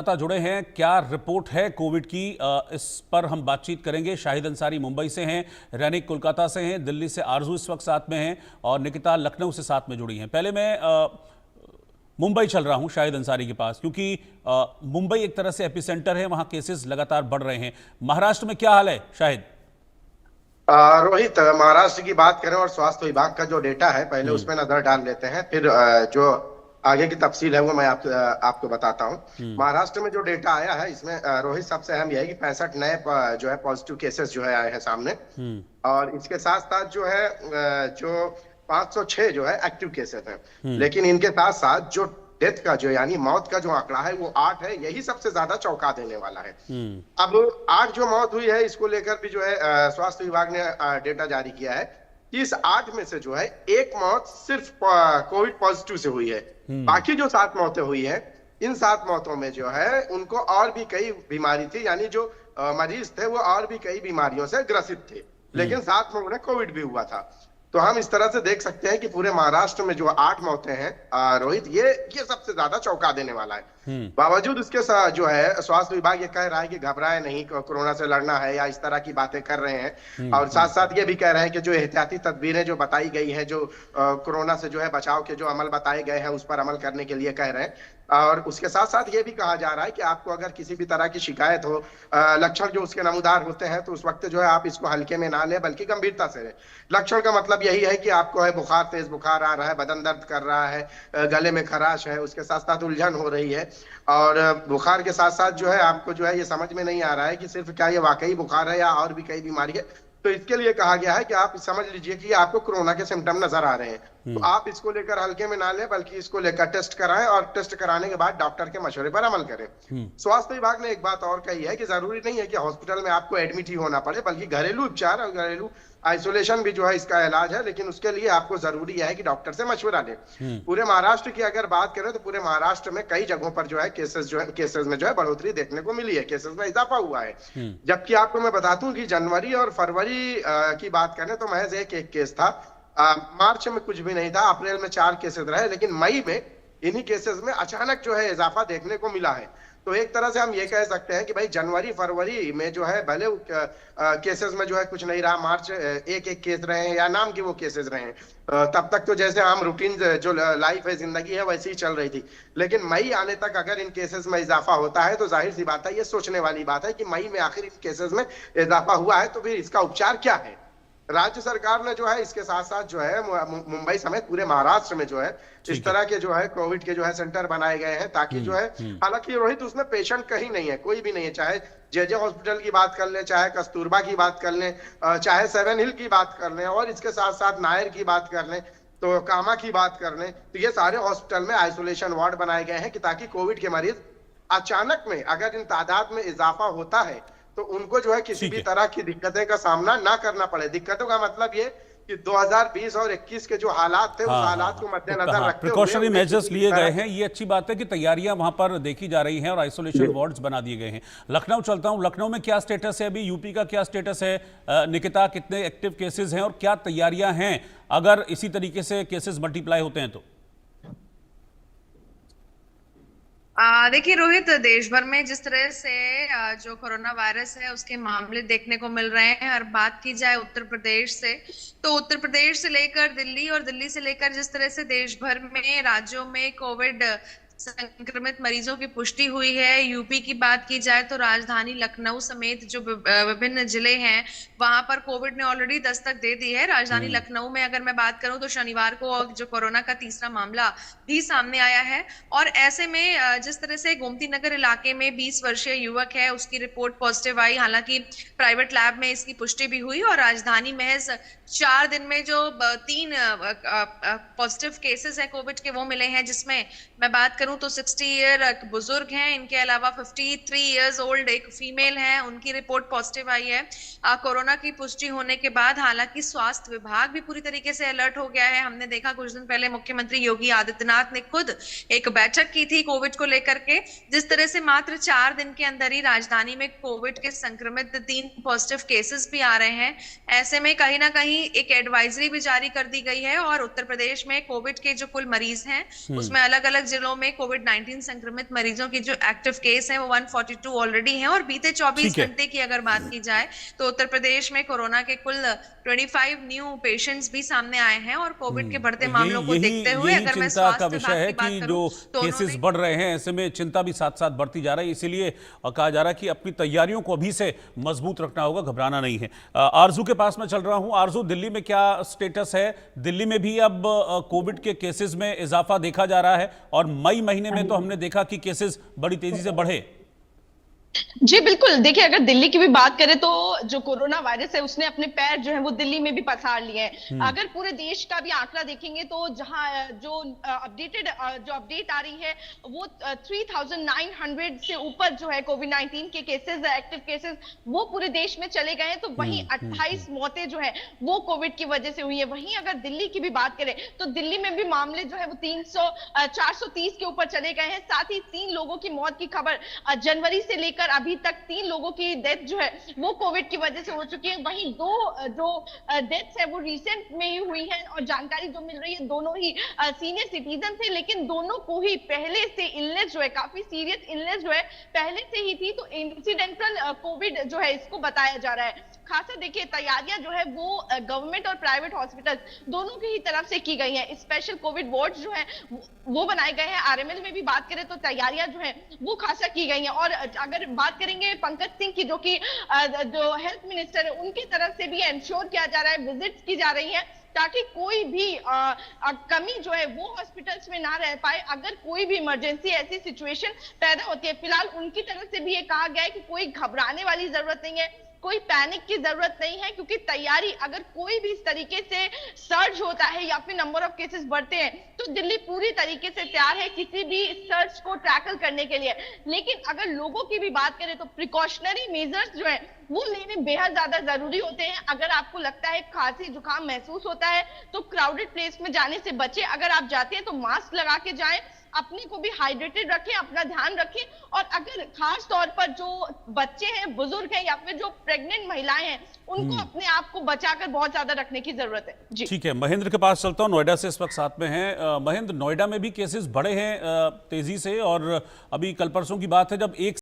जुड़े हैं, क्या रिपोर्ट है कोविड की, इस पर हम बातचीत करेंगे। शाहिद अंसारी मुंबई से हैं, रैनिक कोलकाता से हैं, दिल्ली से आरजू इस वक्त साथ में हैं और निकिता लखनऊ से साथ में जुड़ी हैं। पहले मैं मुंबई चल रहा हूं शाहिद अंसारी के पास, क्योंकि मुंबई एक तरह से एपिसेंटर है, वहां केसेस लगातार बढ़ रहे हैं। महाराष्ट्र में क्या हाल है शाहिद? रोहित, महाराष्ट्र की बात करें और स्वास्थ्य विभाग का जो डेटा है पहले उसमें नजर डाल लेते हैं, फिर जो आगे की तफसील है वो मैं आपको बताता हूँ। महाराष्ट्र में जो डेटा आया है इसमें रोहित, सबसे अहम यह है कि 65 नए जो है पॉजिटिव केसेस जो है आए हैं सामने। और इसके साथ साथ जो है जो 506 जो है एक्टिव केसेस हैं। लेकिन इनके साथ साथ जो डेथ का जो यानी मौत का जो आंकड़ा है वो 8 है। यही सबसे ज्यादा चौंका देने वाला है। अब 8 जो मौत हुई है इसको लेकर भी जो है स्वास्थ्य विभाग ने डेटा जारी किया है कि इस 8 में से जो है एक मौत सिर्फ कोविड पॉजिटिव से हुई है। बाकी जो 7 मौतें हुई है, इन 7 मौतों में जो है उनको और भी कई बीमारी थी, यानी जो मरीज थे वो और भी कई बीमारियों से ग्रसित थे, लेकिन साथ में उन्हें कोविड भी हुआ था। तो हम इस तरह से देख सकते हैं कि पूरे महाराष्ट्र में जो 8 मौतें हैं रोहित, ये सबसे ज्यादा चौंका देने वाला है। बावजूद इसके साथ जो है स्वास्थ्य विभाग ये कह रहा है कि घबराए नहीं, कोरोना से लड़ना है या इस तरह की बातें कर रहे हैं। और साथ साथ ये भी कह रहे हैं कि जो एहतियाती तदबीरें जो बताई गई हैं, जो कोरोना से जो है बचाव के जो अमल बताए गए हैं उस पर अमल करने के लिए कह रहे हैं। और उसके साथ साथ ये भी कहा जा रहा है कि आपको अगर किसी भी तरह की शिकायत हो, लक्षण जो उसके नमूदार होते हैं, तो उस वक्त जो है आप इसको हल्के में ना लें बल्कि गंभीरता से लें। लक्षण का मतलब यही है कि आपको है बुखार, तेज बुखार आ रहा है, बदन दर्द कर रहा है, गले में खराश है, उसके साथ साथ उलझन हो रही है। और बुखार के साथ साथ जो है आपको जो है ये समझ में नहीं आ रहा है कि सिर्फ क्या ये वाकई बुखार है या और भी कई बीमारी है, तो इसके लिए कहा गया है कि आप समझ लीजिए कि आपको कोरोना के सिम्टम नजर आ रहे हैं। तो आप इसको लेकर हल्के में ना लें बल्कि इसको लेकर टेस्ट कराएं और टेस्ट कराने के बाद डॉक्टर के मशवरे पर अमल करें। स्वास्थ्य विभाग ने एक बात और कही है कि जरूरी नहीं है कि हॉस्पिटल में आपको एडमिट ही होना पड़े, बल्कि घरेलू उपचार और घरेलू आइसोलेशन भी जो है इसका इलाज है, लेकिन उसके लिए आपको जरूरी है कि डॉक्टर से मशवरा लें। पूरे महाराष्ट्र की अगर बात करें तो पूरे महाराष्ट्र में कई जगहों पर जो है केसेस में जो है बढ़ोतरी देखने को मिली है, केसेस में इजाफा हुआ है। जबकि आपको मैं बता दूं कि जनवरी और फरवरी की बात करें तो महज एक केस था। मार्च में कुछ भी नहीं था, अप्रैल में 4 केसेस रहे, लेकिन मई में इन्हीं केसेस में अचानक जो है इजाफा देखने को मिला है। तो एक तरह से हम ये कह सकते हैं कि भाई जनवरी फरवरी में जो है भले केसेस में जो है कुछ नहीं रहा, मार्च एक केस रहे हैं या नाम की वो केसेस रहे हैं, तब तक तो जैसे आम रूटीन जो लाइफ है, जिंदगी है, वैसी ही चल रही थी। लेकिन मई आने तक अगर इन केसेस में इजाफा होता है तो जाहिर सी बात है, ये सोचने वाली बात है कि मई में आखिर इन केसेस में इजाफा हुआ है तो फिर इसका उपचार क्या है। राज्य सरकार ने जो है इसके साथ साथ जो है मुंबई समेत पूरे महाराष्ट्र में जो है इस तरह के जो है कोविड के जो है सेंटर बनाए गए हैं, ताकि जो है, हालांकि रोहित उसमें पेशेंट कहीं नहीं है, कोई भी नहीं है। चाहे जेजे हॉस्पिटल की बात कर लें, चाहे कस्तूरबा की बात कर लें, चाहे 7 हिल की बात कर लें, और इसके साथ साथ नायर की बात कर लें, तो कामा की बात कर लें, तो ये सारे हॉस्पिटल में आइसोलेशन वार्ड बनाए गए हैं कि ताकि कोविड के मरीज अचानक में अगर इन तादाद में इजाफा होता है तो उनको जो है किसी भी तरह की दिक्कतें का सामना ना करना पड़े। दिक्कतों का मतलब ये कि 2020 और 21 के जो हालात थे, उस हालात को मद्देनजर रखते हुए प्रिकॉशनरी मेजर्स लिए गए हैं। ये अच्छी बात है कि तैयारियां वहां पर देखी जा रही हैं और आइसोलेशन वार्ड्स बना दिए गए हैं। लखनऊ चलता हूं, लखनऊ में क्या स्टेटस है अभी? यूपी का क्या स्टेटस है? निकिता, कितने एक्टिव केसेस हैं और क्या तैयारियां हैं अगर इसी तरीके से केसेस मल्टीप्लाई होते हैं तो? देखिए रोहित, देश भर में जिस तरह से जो कोरोना वायरस है उसके मामले देखने को मिल रहे हैं, और बात की जाए उत्तर प्रदेश से, तो उत्तर प्रदेश से लेकर दिल्ली और दिल्ली से लेकर जिस तरह से देश भर में राज्यों में कोविड संक्रमित मरीजों की पुष्टि हुई है। यूपी की बात की जाए तो राजधानी लखनऊ समेत जो विभिन्न जिले हैं वहां पर कोविड ने ऑलरेडी दस्तक दे दी है। राजधानी लखनऊ में अगर मैं बात करूं तो शनिवार को जो कोरोना का तीसरा मामला भी सामने आया है। और ऐसे में जिस तरह से गोमती नगर इलाके में 20 वर्षीय युवक है, उसकी रिपोर्ट पॉजिटिव आई, हालांकि प्राइवेट लैब में इसकी पुष्टि भी हुई। और राजधानी महज 4 दिन में जो 3 पॉजिटिव केसेस है कोविड के वो मिले हैं, जिसमें मैं बात करूं तो 60 ईयर बुजुर्ग हैं, इनके अलावा 53 इयर्स ओल्ड एक फीमेल है, उनकी रिपोर्ट पॉजिटिव आई है कोरोना की पुष्टि होने के बाद। हालांकि स्वास्थ्य विभाग भी पूरी तरीके से अलर्ट हो गया है। हमने देखा कुछ दिन पहले मुख्यमंत्री योगी आदित्यनाथ ने खुद एक बैठक की थी कोविड को लेकर के, जिस तरह से मात्र 4 दिन के अंदर ही राजधानी में कोविड के संक्रमित 3 पॉजिटिव केसेस भी आ रहे हैं। ऐसे में कहीं ना कहीं एक एडवाइजरी भी जारी कर दी गई है, और उत्तर प्रदेश में कोविड के जो कुल मरीज हैं उसमें अलग अलग जिलों में कोविड-19 संक्रमित मरीजों की जो एक्टिव केस है वो 142 ऑलरेडी हैं, और बीते 24 ठीक है। घंटे की अगर बात की जाए तो उत्तर प्रदेश में कोरोना के कुल 25 न्यू पेशेंट्स भी सामने आए हैं। और कोविड के बढ़ते मामलों को देखते हुए यही अगर मैं चिंता का स्वास्थ्य विषय विभाग है की बात कि करूं जो तो केसेस उन्होंने बढ़ रहे हैं, ऐसे में चिंता भी साथ साथ बढ़ती जा रही है। इसीलिए कहा जा रहा है कि अपनी तैयारियों को अभी से मजबूत रखना होगा, घबराना नहीं है। आरजू के पास मैं चल रहा हूं। आरजू, दिल्ली में क्या स्टेटस है? दिल्ली में भी अब कोविड के केसेस में इजाफा देखा जा रहा है, और मई महीने में तो हमने देखा कि केसेस बड़ी तेजी से बढ़े। जी बिल्कुल, देखिए अगर दिल्ली की भी बात करें तो जो कोरोना वायरस है उसने अपने पैर जो है वो दिल्ली में भी पसार लिए हैं। अगर पूरे देश का भी आंकड़ा देखेंगे तो जहां जो अपडेट आ रही है वो 3900 से ऊपर जो है कोविड-19 के केसेस, एक्टिव केसेस वो पूरे देश में चले गए हैं। तो वहीं 28 मौतें जो है वो कोविड की वजह से हुई है। वहीं अगर दिल्ली की भी बात करें तो दिल्ली में भी मामले जो है वो 430 के ऊपर चले गए हैं। साथ ही 3 लोगों की मौत की खबर जनवरी से लेकर अभी तक 3 लोगों की डेथ जो है वो कोविड की वजह से हो चुकी है। वहीं 2 जो डेथ्स है वो रिसेंट में ही हुई है, और जानकारी जो मिल रही है दोनों ही सीनियर सिटीजन थे, लेकिन दोनों को ही पहले से इलनेस जो है, काफी सीरियस इलनेस जो है पहले से ही थी। तो इंसिडेंटल कोविड जो है इसको बताया जा रहा है। खासा देखिए तैयारियां जो है वो गवर्नमेंट और प्राइवेट हॉस्पिटल दोनों की ही तरफ से की गई हैं। स्पेशल कोविड वार्ड जो है वो बनाए गए हैं। आरएमएल में भी बात करें तो तैयारियां जो है वो खासा की गई हैं। और अगर बात करेंगे पंकज सिंह की, जो कि जो हेल्थ मिनिस्टर है, उनकी तरफ से भी एंश्योर किया जा रहा है, विजिट्स की जा रही है ताकि कोई भी कमी जो है वो हॉस्पिटल्स में ना रह पाए। अगर कोई भी इमरजेंसी ऐसी सिचुएशन पैदा होती है, फिलहाल उनकी तरफ से भी ये कहा गया है कि कोई घबराने वाली जरूरत नहीं है, कोई पैनिक की जरूरत नहीं है, क्योंकि तैयारी अगर कोई भी इस तरीके से सर्ज होता है या फिर नंबर ऑफ केसेस बढ़ते हैं तो दिल्ली पूरी तरीके से तैयार है किसी भी सर्च को टैकल करने के लिए। लेकिन अगर लोगों की भी बात करें तो प्रिकॉशनरी मेजर्स जो है वो लेने बेहद ज्यादा जरूरी होते हैं। अगर आपको लगता है खांसी जुकाम महसूस होता है तो क्राउडेड प्लेस में जाने से बचें। अगर आप जाते हैं तो मास्क लगा के जाएं, अपने को भी हाइड्रेटेड रखें, अपना ध्यान रखें। और अगर खास तौर पर जो बच्चे हैं, बुजुर्ग हैं या फिर जो प्रेग्नेंट महिलाएं हैं, उनको अपने आप को बचाकर बहुत ज्यादा रखने की जरूरत है। जी ठीक है, महेंद्र के पास चलता हूं, नोएडा से इस वक्त साथ में हैं। महेंद्र, नोएडा में भी केसेस बढ़े हैं तेजी से, और अभी कल परसों की बात है जब एक